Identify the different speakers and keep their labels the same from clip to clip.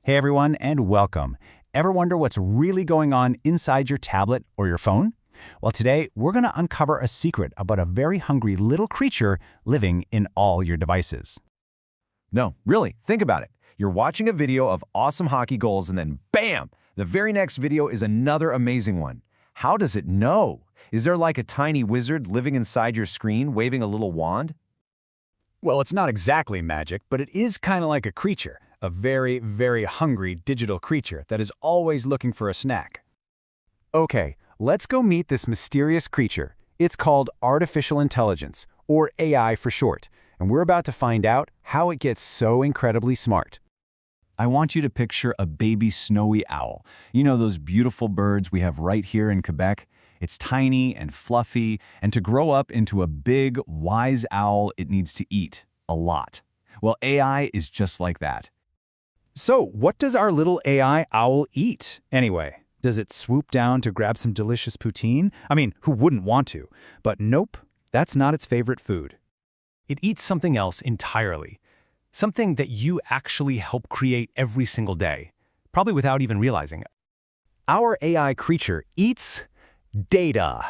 Speaker 1: Hey everyone, and welcome. Ever wonder what's really going on inside your tablet or your phone? Well, today we're going to uncover a secret about a very hungry little creature living in all your devices.
Speaker 2: No, really, think about it. You're watching a video of awesome hockey goals and then bam! The very next video is another amazing one. How does it know? Is there like a tiny wizard living inside your screen waving a little wand?
Speaker 1: Well, it's not exactly magic, but it is kind of like a creature, a very, very hungry digital creature that is always looking for a snack. Okay, let's go meet this mysterious creature. It's called artificial intelligence, or AI for short, and we're about to find out how it gets so incredibly smart. I want you to picture a baby snowy owl. You know those beautiful birds we have right here in Quebec? It's tiny and fluffy, and to grow up into a big, wise owl, it needs to eat a lot. Well, AI is just like that. So, what does our little AI owl eat, anyway? Does it swoop down to grab some delicious poutine? I mean, who wouldn't want to? But nope, that's not its favorite food. It eats something else entirely. Something that you actually help create every single day, probably without even realizing it. Our AI creature eats data.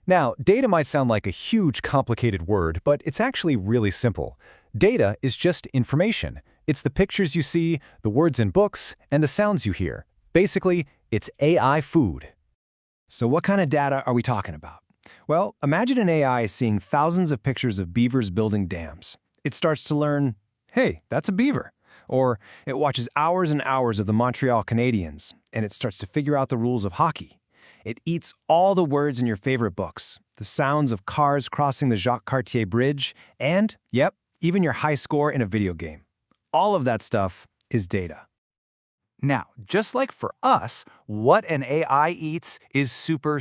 Speaker 1: Now, data might sound like a huge, complicated word, but it's actually really simple. Data is just information. It's the pictures you see, the words in books, and the sounds you hear. Basically, it's AI food.
Speaker 2: So what kind of data are we talking about? Well, imagine an AI seeing thousands of pictures of beavers building dams. It starts to learn, hey, that's a beaver. Or it watches hours and hours of the Montreal Canadiens, and it starts to figure out the rules of hockey. It eats all the words in your favorite books, the sounds of cars crossing the Jacques Cartier Bridge, and, yep, even your high score in a video game. All of that stuff is data.
Speaker 3: Now, just like for us, what an AI eats is super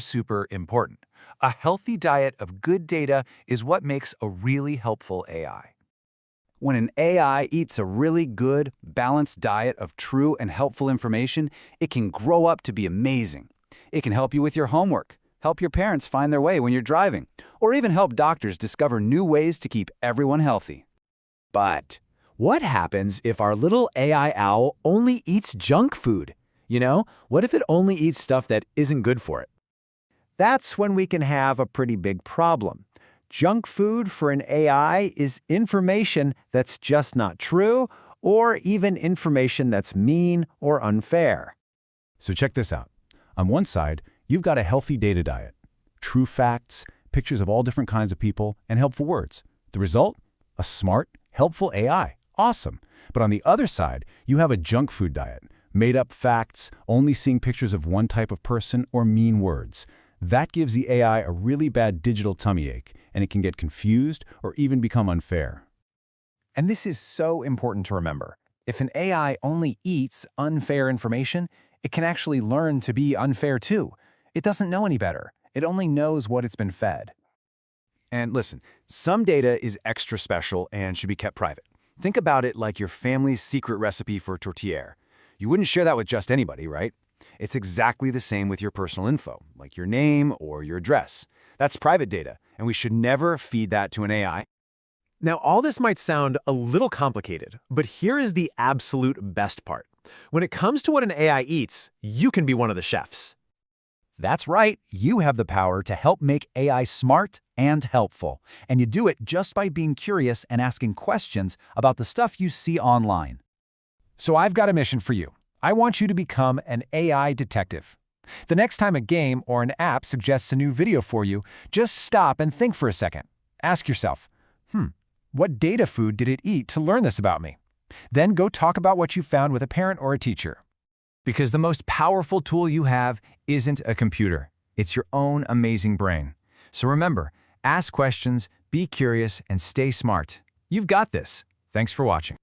Speaker 3: important. A healthy diet of good data is what makes a really helpful AI.
Speaker 1: When an AI eats a really good, balanced diet of true and helpful information, it can grow up to be amazing. It can help you with your homework, help your parents find their way when you're driving, or even help doctors discover new ways to keep everyone healthy. But what happens if our little AI owl only eats junk food? What if it only eats stuff that isn't good for it?
Speaker 2: That's when we can have a pretty big problem. Junk food for an AI is information that's just not true, or even information that's mean or unfair.
Speaker 1: So check this out. On one side, you've got a healthy data diet. True facts, pictures of all different kinds of people, and helpful words. The result? A smart, helpful AI. Awesome. But on the other side, you have a junk food diet. Made-up facts, only seeing pictures of one type of person, or mean words. That gives the AI a really bad digital tummy ache, and it can get confused or even become unfair.
Speaker 2: And this is so important to remember. If an AI only eats unfair information, it can actually learn to be unfair too. It doesn't know any better. It only knows what it's been fed. And listen, some data is extra special and should be kept private. Think about it like your family's secret recipe for tortilla. You wouldn't share that with just anybody, right? It's exactly the same with your personal info, like your name or your address. That's private data, and we should never feed that to an AI.
Speaker 4: Now, all this might sound a little complicated, but here is the absolute best part. When it comes to what an AI eats, you can be one of the chefs.
Speaker 1: That's right, you have the power to help make AI smart and helpful. And you do it just by being curious and asking questions about the stuff you see online. So I've got a mission for you. I want you to become an AI detective. The next time a game or an app suggests a new video for you, just stop and think for a second. Ask yourself, what data food did it eat to learn this about me? Then go talk about what you found with a parent or a teacher. Because the most powerful tool you have isn't a computer. It's your own amazing brain. So remember, ask questions, be curious, and stay smart. You've got this. Thanks for watching.